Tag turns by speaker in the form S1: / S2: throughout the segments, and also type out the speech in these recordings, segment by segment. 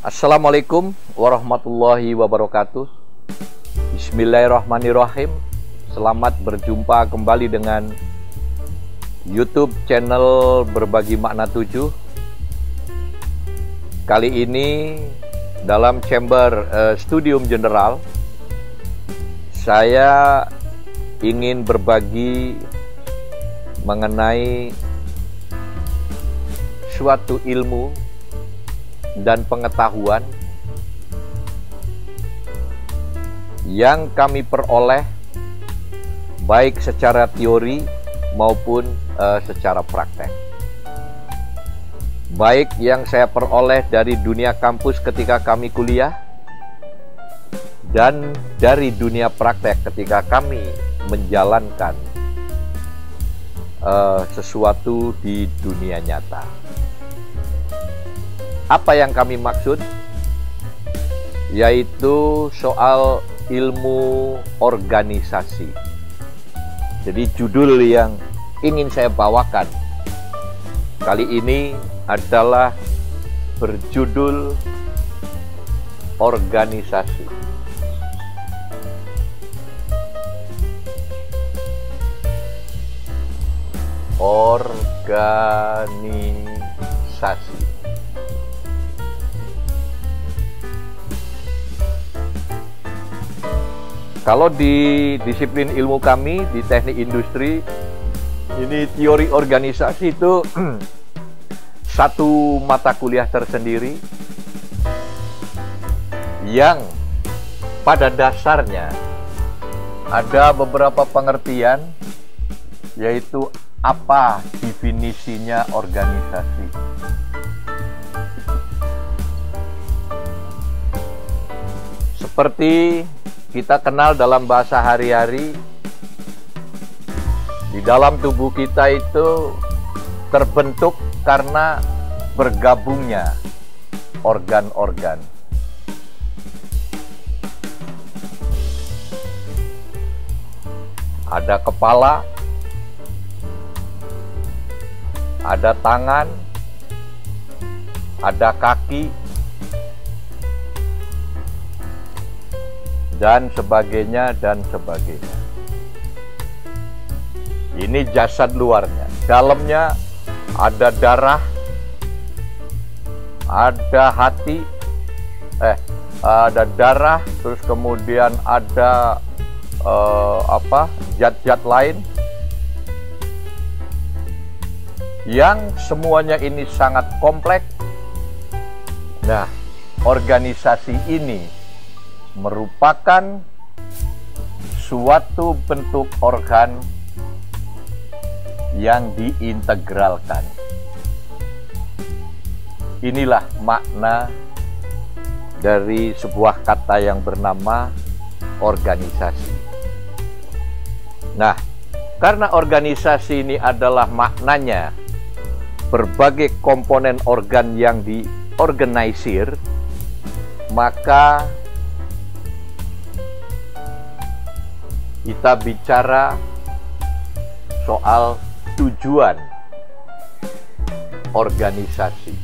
S1: Assalamualaikum warahmatullahi wabarakatuh. Bismillahirrahmanirrahim. Selamat berjumpa kembali dengan YouTube channel Berbagi Makna 7. Kali ini dalam chamber Studium General, saya ingin berbagi mengenai suatu ilmu dan pengetahuan yang kami peroleh baik secara teori maupun secara praktek. Baik yang saya peroleh dari dunia kampus ketika kami kuliah dan dari dunia praktek ketika kami menjalankan sesuatu di dunia nyata. Apa yang kami maksud? Yaitu soal ilmu organisasi. Jadi judul yang ingin saya bawakan kali ini adalah berjudul organisasi. Organisasi. Kalau di disiplin ilmu kami di teknik industri, ini teori organisasi itu satu mata kuliah tersendiri yang pada dasarnya ada beberapa pengertian, yaitu apa definisinya organisasi. Seperti kita kenal dalam bahasa hari-hari, di dalam tubuh kita itu terbentuk karena bergabungnya organ-organ. Ada kepala, ada tangan, ada kaki, dan sebagainya, dan sebagainya. Ini jasad luarnya. Dalamnya ada darah, ada hati, ada darah, terus kemudian ada zat-zat lain yang semuanya ini sangat kompleks. Nah, organisasi ini merupakan suatu bentuk organ yang diintegralkan. Inilah makna dari sebuah kata yang bernama organisasi. Nah, karena organisasi ini adalah maknanya berbagai komponen organ yang diorganisir, maka kita bicara soal tujuan organisasi.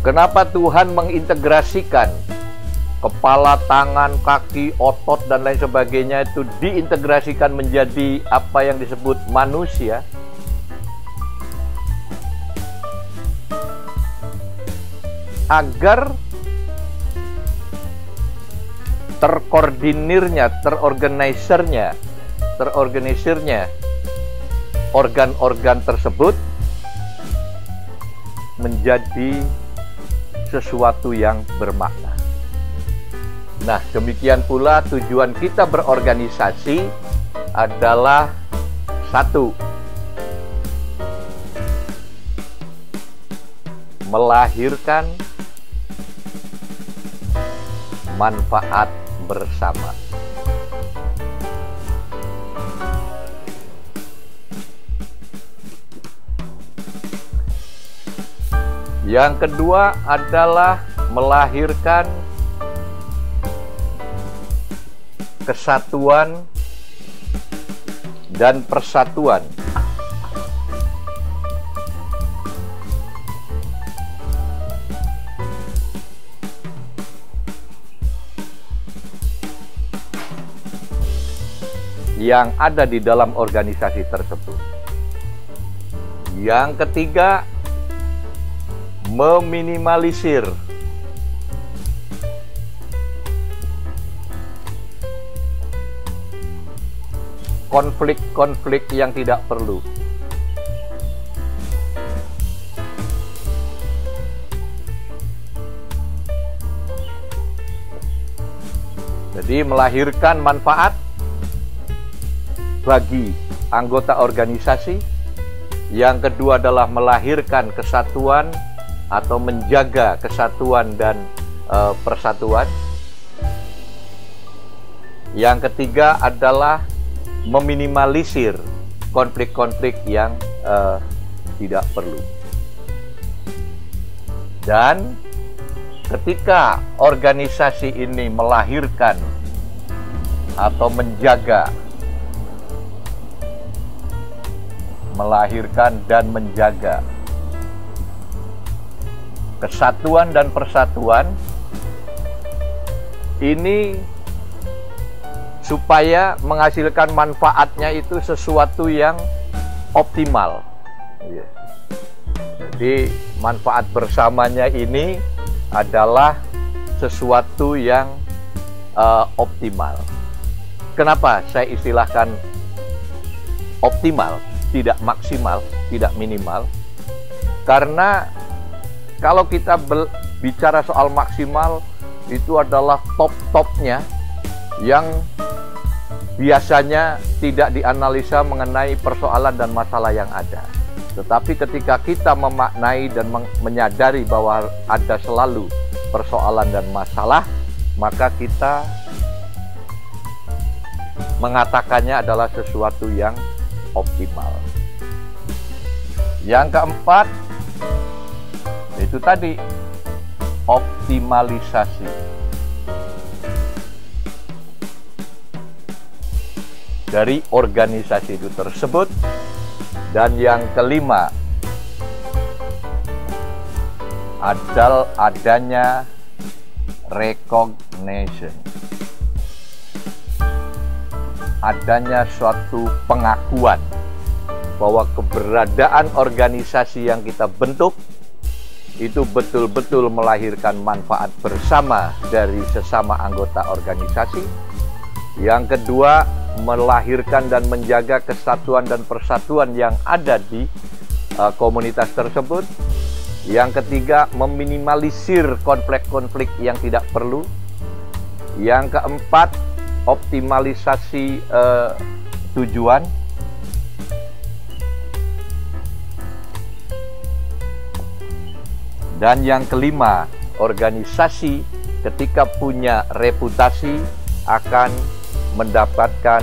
S1: Kenapa Tuhan mengintegrasikan kepala, tangan, kaki, otot, dan lain sebagainya itu diintegrasikan menjadi apa yang disebut manusia? Agar terkoordinirnya, terorganisirnya organ-organ tersebut menjadi sesuatu yang bermakna. Nah, demikian pula tujuan kita berorganisasi adalah satu, melahirkan manfaat bersama. Yang kedua adalah melahirkan kesatuan dan persatuan. Yang ada di dalam organisasi tersebut. Yang ketiga, meminimalisir konflik-konflik yang tidak perlu. Jadi melahirkan manfaat bagi anggota organisasi. Yang kedua adalah melahirkan kesatuan atau menjaga kesatuan dan persatuan. Yang ketiga adalah meminimalisir konflik-konflik yang tidak perlu. Dan ketika organisasi ini melahirkan atau melahirkan dan menjaga kesatuan dan persatuan ini, supaya menghasilkan manfaatnya itu sesuatu yang optimal. Jadi manfaat bersamanya ini adalah sesuatu yang optimal. Kenapa saya istilahkan optimal, tidak maksimal, tidak minimal? Karena kalau kita bicara soal maksimal, itu adalah top-topnya yang biasanya tidak dianalisa mengenai persoalan dan masalah yang ada. Tetapi ketika kita memaknai dan menyadari bahwa ada selalu persoalan dan masalah, maka kita mengatakannya adalah sesuatu yang optimal. Yang keempat, itu tadi, optimalisasi. Dari organisasi itu tersebut. Dan yang kelima, adalah adanya recognition. Adanya suatu pengakuan bahwa keberadaan organisasi yang kita bentuk itu betul-betul melahirkan manfaat bersama dari sesama anggota organisasi. Yang kedua, melahirkan dan menjaga kesatuan dan persatuan yang ada di komunitas tersebut. Yang ketiga, meminimalisir konflik-konflik yang tidak perlu. Yang keempat, optimalisasi tujuan. Dan yang kelima, organisasi ketika punya reputasi akan mendapatkan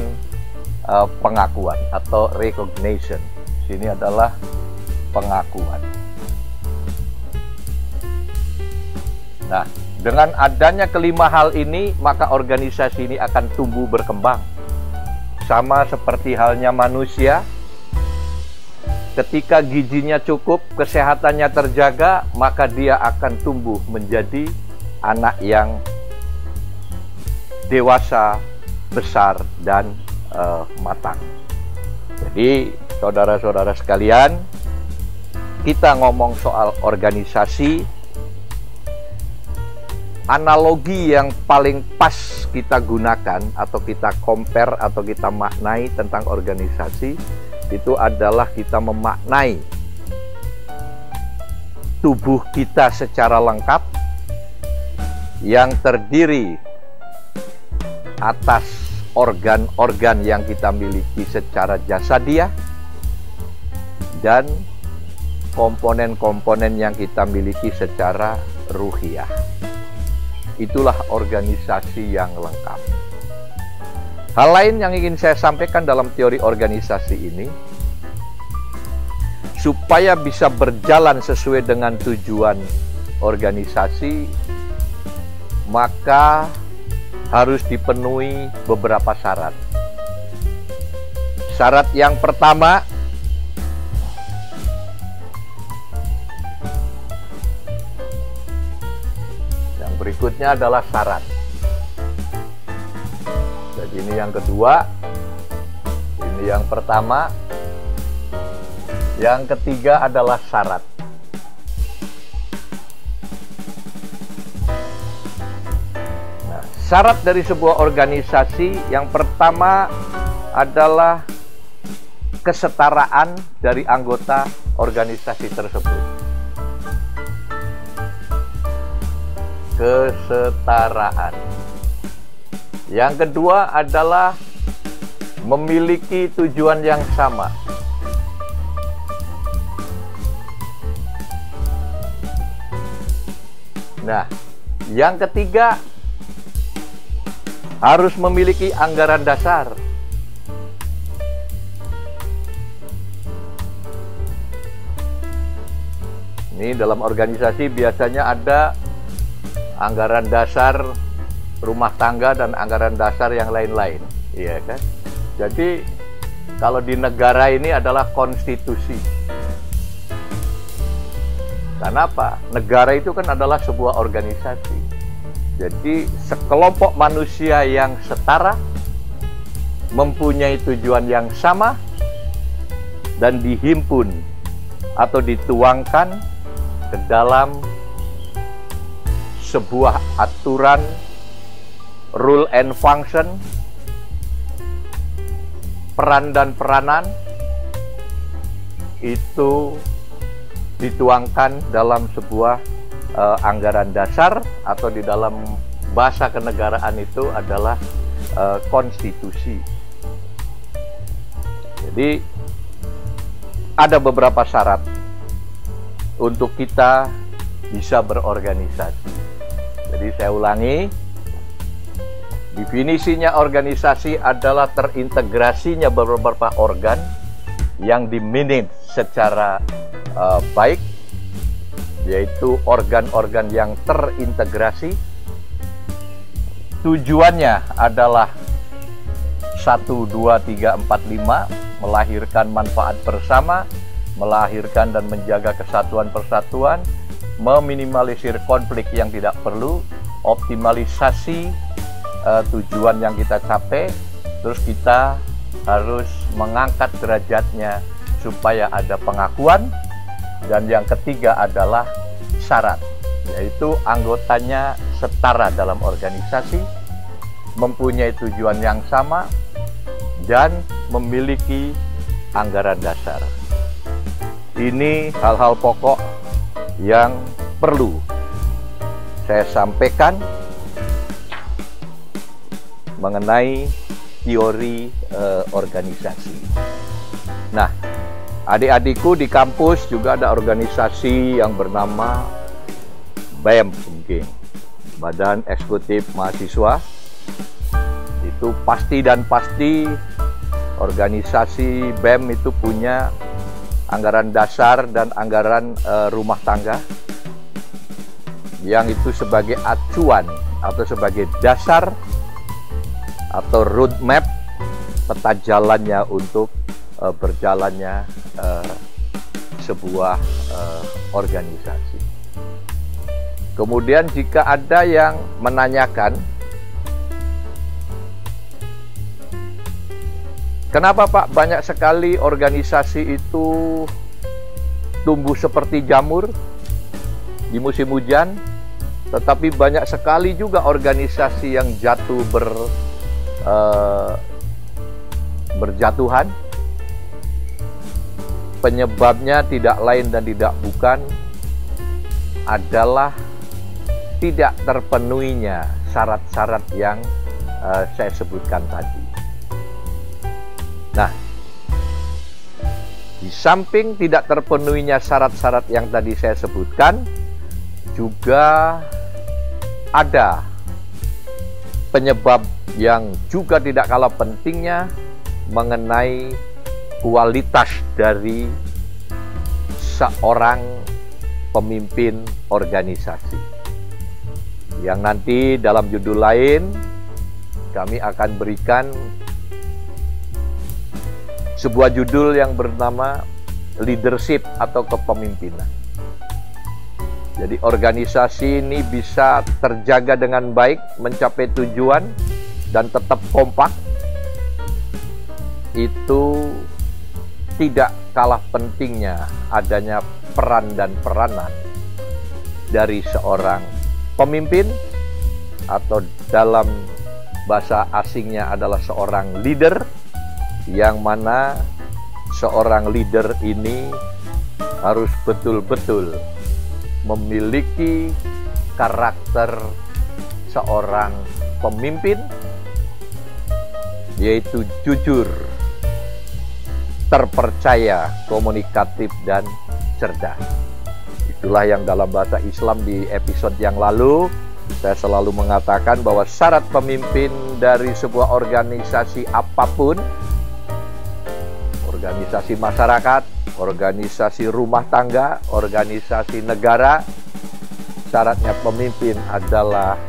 S1: pengakuan atau recognition. Sini adalah pengakuan. Nah, dengan adanya kelima hal ini, maka organisasi ini akan tumbuh berkembang. Sama seperti halnya manusia, ketika gizinya cukup, kesehatannya terjaga, maka dia akan tumbuh menjadi anak yang dewasa, besar, dan matang. Jadi, saudara-saudara sekalian, kita ngomong soal organisasi, analogi yang paling pas kita gunakan atau kita compare atau kita maknai tentang organisasi itu adalah kita memaknai tubuh kita secara lengkap yang terdiri atas organ-organ yang kita miliki secara jasadiah dan komponen-komponen yang kita miliki secara ruhiyah. Itulah organisasi yang lengkap. Hal lain yang ingin saya sampaikan dalam teori organisasi ini, supaya bisa berjalan sesuai dengan tujuan organisasi, maka harus dipenuhi beberapa syarat. Syarat yang pertama, yang berikutnya adalah syarat. Jadi ini yang kedua, ini yang pertama, yang ketiga adalah syarat. Nah, syarat dari sebuah organisasi yang pertama adalah kesetaraan dari anggota organisasi tersebut. Kesetaraan. Yang kedua adalah memiliki tujuan yang sama. Nah, yang ketiga harus memiliki anggaran dasar. Ini dalam organisasi biasanya ada anggaran dasar rumah tangga dan anggaran dasar yang lain-lain, iya kan? Jadi kalau di negara ini adalah konstitusi. Kenapa? Negara itu kan adalah sebuah organisasi. Jadi sekelompok manusia yang setara, mempunyai tujuan yang sama, dan dihimpun atau dituangkan ke dalam sebuah aturan, rule and function, peran dan peranan, itu dituangkan dalam sebuah anggaran dasar, atau di dalam bahasa kenegaraan itu adalah konstitusi. Jadi ada beberapa syarat untuk kita bisa berorganisasi. Jadi saya ulangi, definisinya organisasi adalah terintegrasinya beberapa organ yang dimanage secara baik, yaitu organ-organ yang terintegrasi. Tujuannya adalah 1, 2, 3, 4, 5, melahirkan manfaat bersama, melahirkan dan menjaga kesatuan persatuan, meminimalisir konflik yang tidak perlu, optimalisasi tujuan yang kita capai, terus kita harus mengangkat derajatnya supaya ada pengakuan. Dan yang ketiga adalah syarat, yaitu anggotanya setara dalam organisasi, mempunyai tujuan yang sama, dan memiliki anggaran dasar. Ini hal-hal pokok yang perlu saya sampaikan mengenai teori organisasi. Nah, adik-adikku di kampus juga ada organisasi yang bernama BEM mungkin, Badan Eksekutif Mahasiswa. Itu pasti dan pasti organisasi BEM itu punya anggaran dasar dan anggaran rumah tangga, yang itu sebagai acuan atau sebagai dasar atau roadmap, peta jalannya untuk berjalannya sebuah organisasi. Kemudian jika ada yang menanyakan, kenapa Pak banyak sekali organisasi itu tumbuh seperti jamur di musim hujan, tetapi banyak sekali juga organisasi yang jatuh berjatuhan? Penyebabnya tidak lain dan tidak bukan adalah tidak terpenuhinya syarat-syarat yang saya sebutkan tadi. Nah, di samping tidak terpenuhinya syarat-syarat yang tadi saya sebutkan, juga ada penyebab yang juga tidak kalah pentingnya mengenai kualitas dari seorang pemimpin organisasi, yang nanti dalam judul lain kami akan berikan sebuah judul yang bernama leadership atau kepemimpinan. Jadi organisasi ini bisa terjaga dengan baik, mencapai tujuan, dan tetap kompak. Itu tidak kalah pentingnya adanya peran dan peranan dari seorang pemimpin, atau dalam bahasa asingnya adalah seorang leader, yang mana seorang leader ini harus betul-betul memiliki karakter seorang pemimpin, yaitu jujur, terpercaya, komunikatif, dan cerdas. Itulah yang dalam bahasa Islam di episode yang lalu saya selalu mengatakan bahwa syarat pemimpin dari sebuah organisasi apapun, organisasi masyarakat, organisasi rumah tangga, organisasi negara, syaratnya pemimpin adalah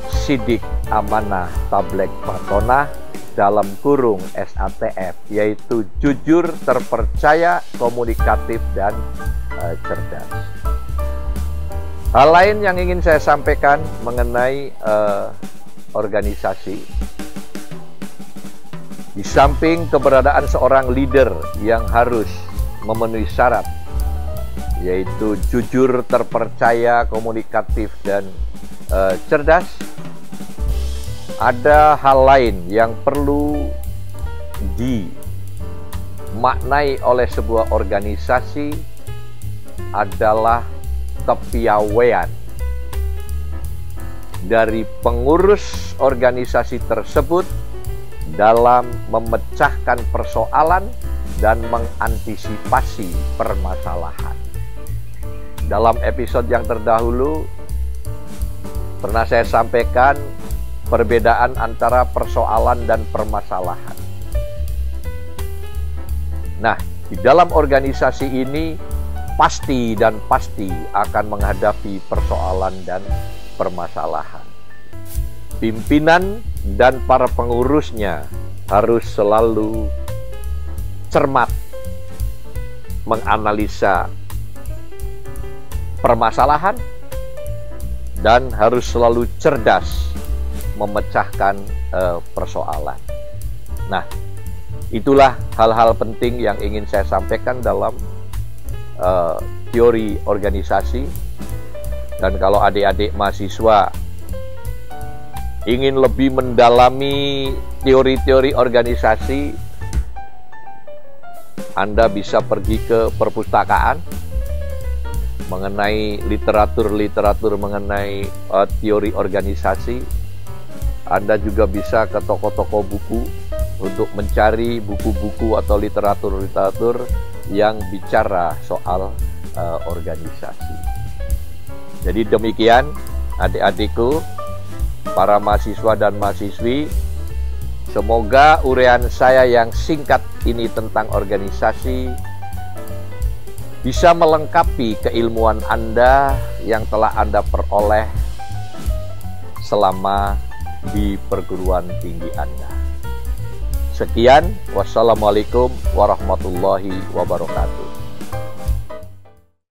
S1: sidik, amanah, tablek, fatonah, dalam kurung SATF, yaitu jujur, terpercaya, komunikatif, dan cerdas. Hal lain yang ingin saya sampaikan mengenai organisasi, di samping keberadaan seorang leader yang harus memenuhi syarat, yaitu jujur, terpercaya, komunikatif, dan cerdas, ada hal lain yang perlu dimaknai oleh sebuah organisasi, adalah kepiawaian dari pengurus organisasi tersebut dalam memecahkan persoalan dan mengantisipasi permasalahan. Dalam episode yang terdahulu pernah saya sampaikan perbedaan antara persoalan dan permasalahan. Nah, di dalam organisasi ini pasti akan menghadapi persoalan dan permasalahan. Pimpinan dan para pengurusnya harus selalu cermat menganalisa permasalahan dan harus selalu cerdas memecahkan persoalan. Nah, itulah hal-hal penting yang ingin saya sampaikan dalam teori organisasi. Dan kalau adik-adik mahasiswa ingin lebih mendalami teori-teori organisasi, Anda bisa pergi ke perpustakaan mengenai literatur mengenai teori organisasi. Anda juga bisa ke toko-toko buku untuk mencari buku-buku atau literatur yang bicara soal organisasi. Jadi demikian adik-adikku, para mahasiswa dan mahasiswi, semoga uraian saya yang singkat ini tentang organisasi bisa melengkapi keilmuan Anda yang telah Anda peroleh selama di perguruan tinggi Anda. Sekian, wassalamualaikum warahmatullahi wabarakatuh.